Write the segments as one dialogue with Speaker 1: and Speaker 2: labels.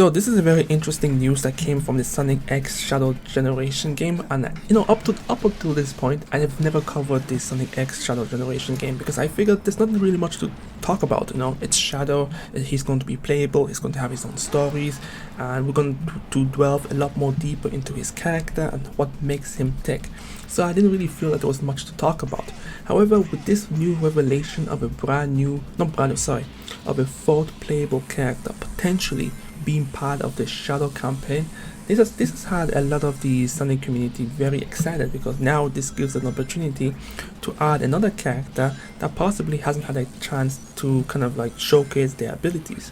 Speaker 1: So this is a very interesting news that came from the Sonic X Shadow Generation game, and up until this point I have never covered the Sonic X Shadow Generation game because I figured there's not really much to talk about. It's Shadow, he's going to be playable, he's going to have his own stories, and we're going to delve a lot more deeper into his character and what makes him tick. So I didn't really feel that there was much to talk about. However, with this new revelation of a of a fourth playable character potentially being part of the Shadow campaign, this has had a lot of the Sonic community very excited, because now this gives an opportunity to add another character that possibly hasn't had a chance to kind of like showcase their abilities.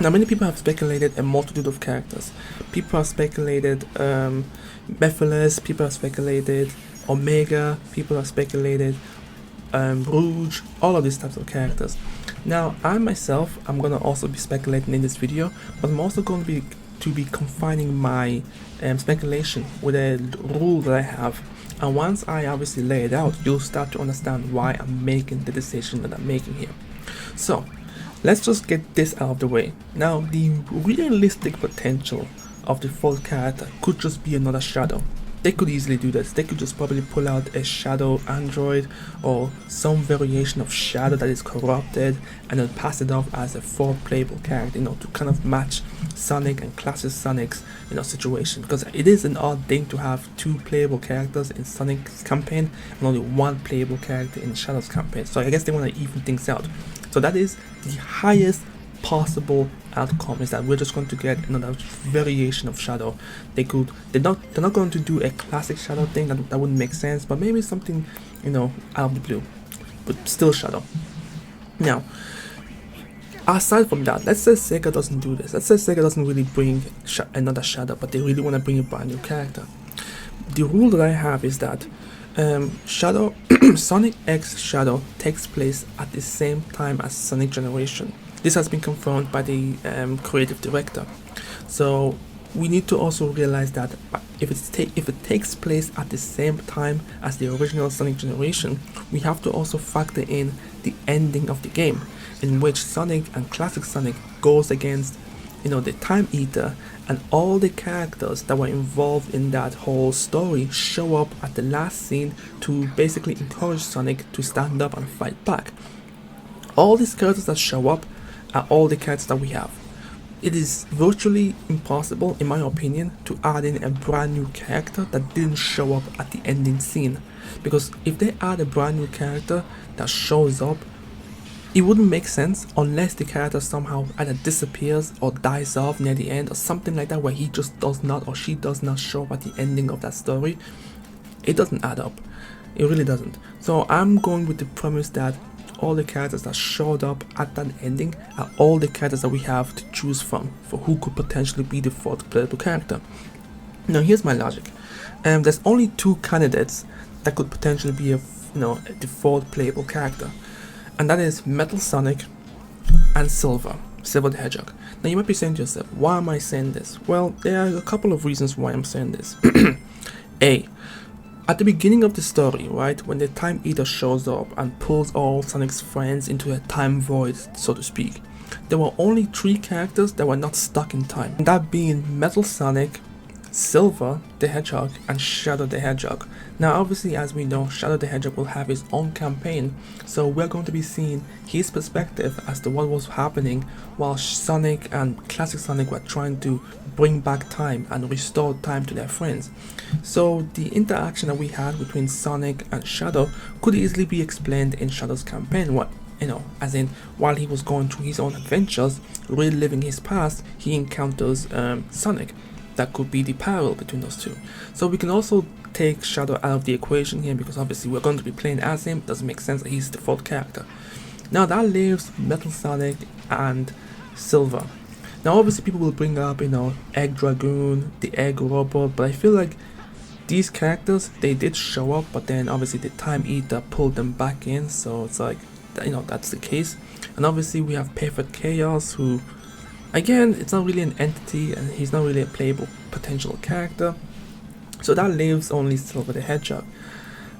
Speaker 1: Now, many people have speculated a multitude of characters. People have speculated Mephiles, people have speculated Omega, people have speculated Rouge, all of these types of characters. Now, I myself, I'm gonna also be speculating in this video, but I'm also going to be confining my speculation with a rule that I have. And once I obviously lay it out, you'll start to understand why I'm making the decision that I'm making here. So, let's just get this out of the way. Now, the realistic potential of the fourth character could just be another Shadow. They could easily do this. They could just probably pull out a Shadow android or some variation of Shadow that is corrupted and then pass it off as a fourth playable character, to kind of match Sonic and classic Sonic's situation, because it is an odd thing to have two playable characters in Sonic's campaign and only one playable character in Shadow's campaign. So I guess they want to even things out. So that is the highest possible outcome, is that we're just going to get another variation of Shadow. They're not going to do a classic Shadow thing, that wouldn't make sense, but maybe something out of the blue, but still Shadow. Now, aside from that, let's say Sega doesn't do this. Let's say Sega doesn't really bring another Shadow, but they really want to bring a brand new character. The rule that I have is that Shadow Sonic X Shadow takes place at the same time as Sonic Generation. This has been confirmed by the creative director. So we need to also realize that if it takes place at the same time as the original Sonic Generation, we have to also factor in the ending of the game, in which Sonic and classic Sonic goes against the Time Eater, and all the characters that were involved in that whole story show up at the last scene to basically encourage Sonic to stand up and fight back. All these characters that show up are all the characters that we have. It is virtually impossible, in my opinion, to add in a brand new character that didn't show up at the ending scene, because if they add a brand new character that shows up, it wouldn't make sense unless the character somehow either disappears or dies off near the end or something like that, where he just does not or she does not show up at the ending of that story. It doesn't add up. It really doesn't. So I'm going with the premise that all the characters that showed up at that ending are all the characters that we have to choose from for who could potentially be the fourth playable character. Now, here's my logic. There's only two candidates that could potentially be the fourth playable character, and that is Metal Sonic and Silver the Hedgehog. Now, you might be saying to yourself, why am I saying this? Well, there are a couple of reasons why I'm saying this. A, at the beginning of the story, right, when the Time Eater shows up and pulls all Sonic's friends into a time void, so to speak, there were only three characters that were not stuck in time, that being Metal Sonic, Silver the Hedgehog, and Shadow the Hedgehog. Now, obviously, as we know, Shadow the Hedgehog will have his own campaign, so we're going to be seeing his perspective as to what was happening while Sonic and classic Sonic were trying to bring back time and restore time to their friends. So the interaction that we had between Sonic and Shadow could easily be explained in Shadow's campaign. As in, while he was going through his own adventures, reliving his past, he encounters Sonic. That could be the parallel between those two. So we can also take Shadow out of the equation here, because obviously we're going to be playing as him. It doesn't make sense that he's the fourth character. Now, that leaves Metal Sonic and Silver. Now, obviously people will bring up, Egg Dragoon, the Egg Robot, but I feel like these characters, they did show up, but then obviously the Time Eater pulled them back in, so it's like, that's the case. And obviously we have Perfect Chaos, who, again, it's not really an entity, and he's not really a playable potential character. So that leaves only Silver the Hedgehog.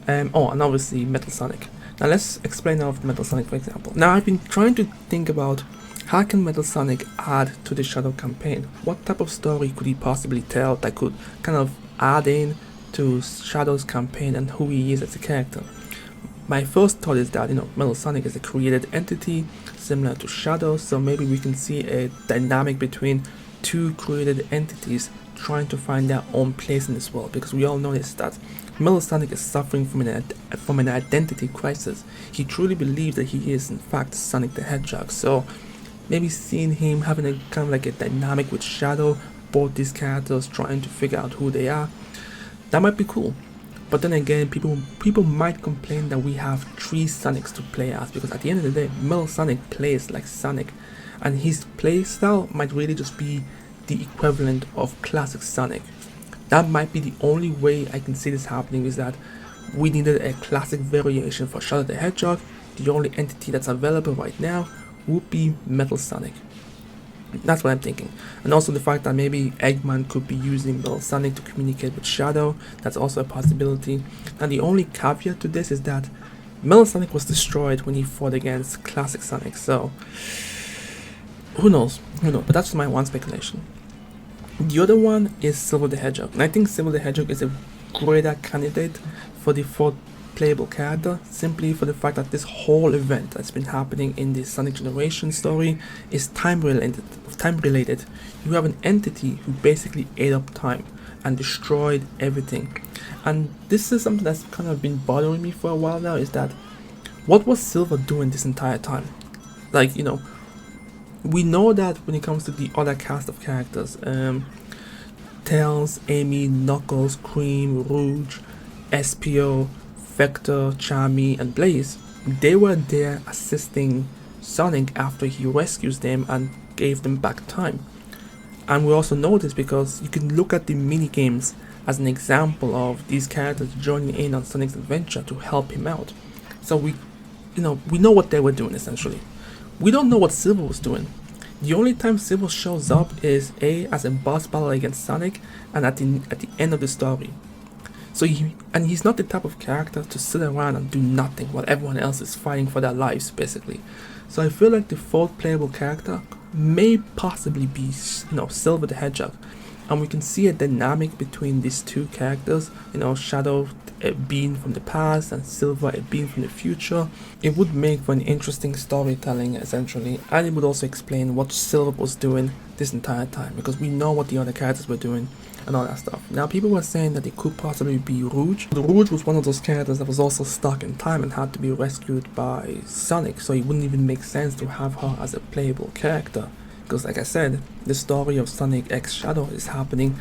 Speaker 1: And obviously Metal Sonic. Now let's explain now Metal Sonic, for example. Now, I've been trying to think about How can Metal Sonic add to the Shadow campaign? What type of story could he possibly tell that could kind of add in to Shadow's campaign and who he is as a character? My first thought is that, Metal Sonic is a created entity similar to Shadow, so maybe we can see a dynamic between two created entities trying to find their own place in this world, because we all notice that Metal Sonic is suffering from an identity crisis. He truly believes that he is in fact Sonic the Hedgehog, so maybe seeing him having a kind of like a dynamic with Shadow, both these characters trying to figure out who they are, that might be cool. But then again, people might complain that we have 3 Sonics to play as, because at the end of the day, Metal Sonic plays like Sonic, and his playstyle might really just be the equivalent of classic Sonic. That might be the only way I can see this happening, is that we needed a classic variation for Shadow the Hedgehog. The only entity that's available right now would be Metal Sonic. That's what I'm thinking. And also the fact that maybe Eggman could be using Metal Sonic to communicate with Shadow, that's also a possibility. And the only caveat to this is that Metal Sonic was destroyed when he fought against classic Sonic, so who knows, but that's my one speculation. The other one is Silver the Hedgehog, and I think Silver the Hedgehog is a greater candidate for the 4th playable character, simply for the fact that this whole event that's been happening in the Sonic Generation story is time related. You have an entity who basically ate up time and destroyed everything, and this is something that's kind of been bothering me for a while now, is that what was Silver doing this entire time? Like, we know that when it comes to the other cast of characters, Tails, Amy, Knuckles, Cream, Rouge, SPO, Vector, Charmy, and Blaze, they were there assisting Sonic after he rescues them and gave them back time. And we also know this because you can look at the mini games as an example of these characters joining in on Sonic's adventure to help him out. So we know what they were doing essentially. We don't know what Silver was doing. The only time Silver shows up is as a boss battle against Sonic and at the end of the story. So he's not the type of character to sit around and do nothing while everyone else is fighting for their lives, basically. So I feel like the 4th playable character may possibly be, Silver the Hedgehog, and we can see a dynamic between these 2 characters. Shadow, a being from the past, and Silver, a being from the future. It would make for an interesting storytelling essentially, and it would also explain what Silver was doing this entire time, because we know what the other characters were doing and all that stuff. Now, people were saying that it could possibly be Rouge. The Rouge was one of those characters that was also stuck in time and had to be rescued by Sonic, so it wouldn't even make sense to have her as a playable character, because like I said, the story of Sonic X Shadow is happening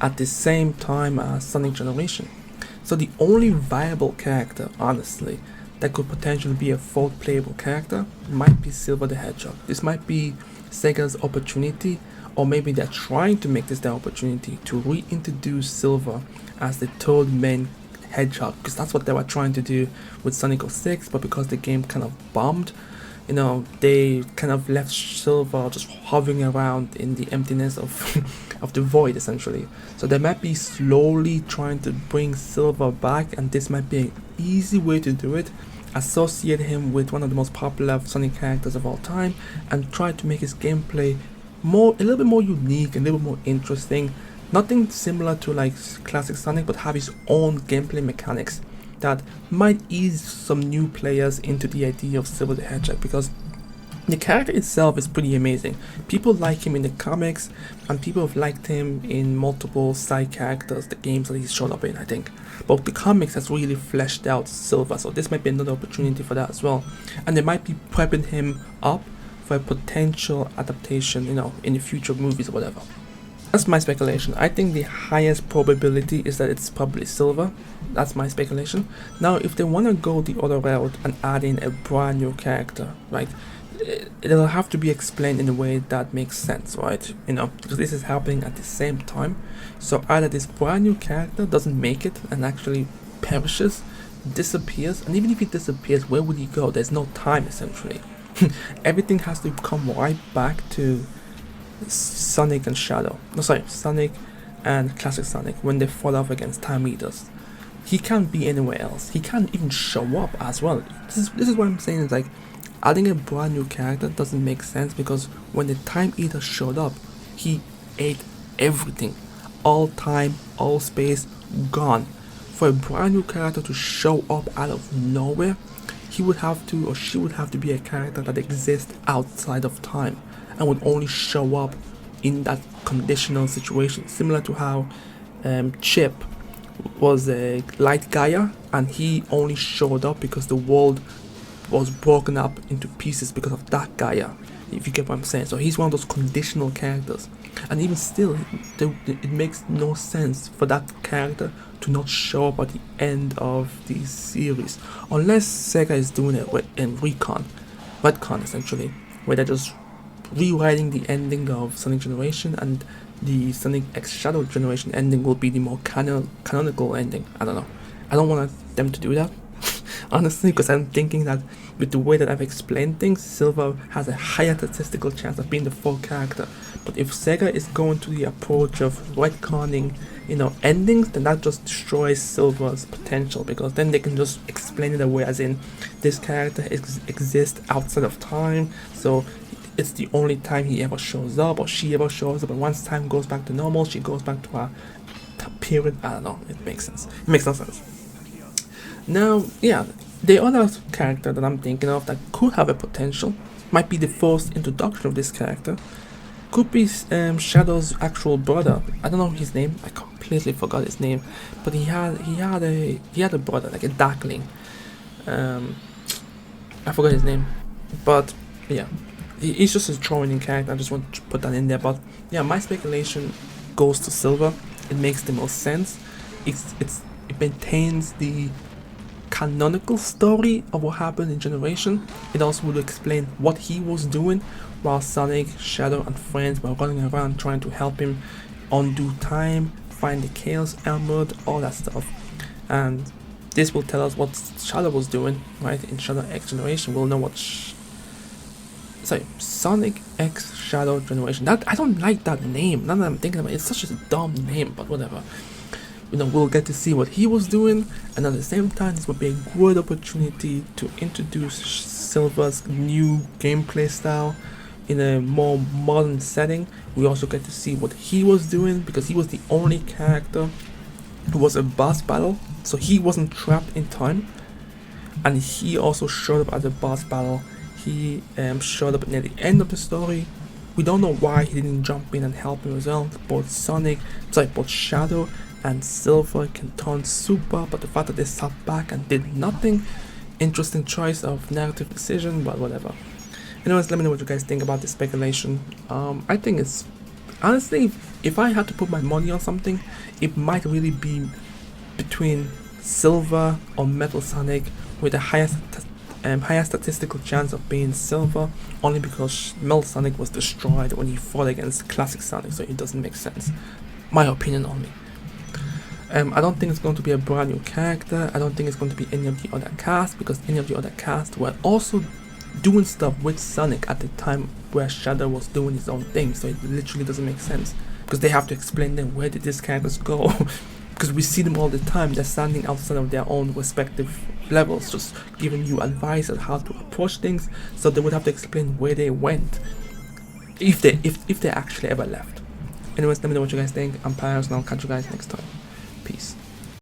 Speaker 1: at the same time as Sonic Generation. So the only viable character, honestly, that could potentially be a 4th playable character might be Silver the Hedgehog. This might be Sega's opportunity, or maybe they're trying to make this their opportunity to reintroduce Silver as the 3rd main Hedgehog, because that's what they were trying to do with Sonic 06, but because the game kind of bombed, they kind of left Silver just hovering around in the emptiness of the void essentially. So they might be slowly trying to bring Silver back, and this might be an easy way to do it. Associate him with one of the most popular Sonic characters of all time and try to make his gameplay a little bit more unique, a little bit more interesting. Nothing similar to like classic Sonic, but have his own gameplay mechanics that might ease some new players into the idea of Silver the Hedgehog, because the character itself is pretty amazing. People like him in the comics, and people have liked him in multiple side characters, the games that he's shown up in, I think. But the comics has really fleshed out Silver, so this might be another opportunity for that as well. And they might be prepping him up for a potential adaptation, in the future movies or whatever. That's my speculation. I think the highest probability is that it's probably Silver. That's my speculation. Now, if they want to go the other route and add in a brand new character, right, it'll have to be explained in a way that makes sense, right? Because this is happening at the same time. So either this brand new character doesn't make it and actually perishes, disappears, and even if he disappears, where would he go? There's no time essentially. Everything has to come right back to Sonic and Shadow. No, sorry, Sonic and Classic Sonic when they fought off against Time Eaters. He can't be anywhere else. He can't even show up as well. This is what I'm saying. Is like, Adding a brand new character doesn't make sense because when the Time Eater showed up, he ate everything. All time, all space, gone. For a brand new character to show up out of nowhere, he would have to, or she would have to be a character that exists outside of time and would only show up in that conditional situation, similar to how Chip was a light Gaia and he only showed up because the world was broken up into pieces because of that Gaia, if you get what I'm saying. So he's one of those conditional characters, and even still it makes no sense for that character to not show up at the end of the series, unless Sega is doing it in retcon essentially, where they're just rewriting the ending of Sonic Generation, and the Sonic X Shadow Generation ending will be the more canonical ending. I don't know. I don't want them to do that, honestly, because I'm thinking that with the way that I've explained things, Silver has a higher statistical chance of being the full character. But if Sega is going to the approach of retconning, endings, then that just destroys Silver's potential, because then they can just explain it away as in this character exists outside of time, so it's the only time he ever shows up or she ever shows up, and once time goes back to normal, she goes back to her period. I don't know, it makes sense. It makes no sense. Now, yeah, the other character that I'm thinking of that could have a potential, might be the first introduction of this character, could be Shadow's actual brother. I don't know his name. I completely forgot his name, but he had a brother, like a Darkling. I forgot his name, but yeah, he's just a joining character. I just want to put that in there. But yeah, my speculation goes to Silver. It makes the most sense. It maintains the canonical story of what happened in Generation. It also would explain what he was doing while Sonic, Shadow, and friends were running around trying to help him undo time, find the Chaos Emerald, all that stuff. And this will tell us what Shadow was doing, right? In Shadow X Generation, we'll know what Sonic X Shadow Generation. That I don't like that name. Now that I'm thinking about it, it's such a dumb name, but whatever. We'll get to see what he was doing, and at the same time, this would be a good opportunity to introduce Silver's new gameplay style in a more modern setting. We also get to see what he was doing, because he was the only character who was a boss battle, so he wasn't trapped in time, and he also showed up as a boss battle. He showed up near the end of the story. We don't know why he didn't jump in and help him as well. Both Shadow and Silver can turn super, but the fact that they sat back and did nothing, interesting choice of narrative decision, but whatever. Anyways, let me know what you guys think about this speculation. I think it's, honestly, if I had to put my money on something, it might really be between Silver or Metal Sonic, with the highest statistical chance of being Silver, only because Metal Sonic was destroyed when he fought against Classic Sonic, so it doesn't make sense. My opinion only. I don't think it's going to be a brand new character. I don't think it's going to be any of the other cast, because any of the other cast were also doing stuff with Sonic at the time where Shadow was doing his own thing, so it literally doesn't make sense, because they have to explain them where did these characters go because we see them all the time. They're standing outside of their own respective levels, just giving you advice on how to approach things, so they would have to explain where they went, if they actually ever left. Anyways, let me know what you guys think. I'm Pyros, and I'll catch you guys next time. Peace.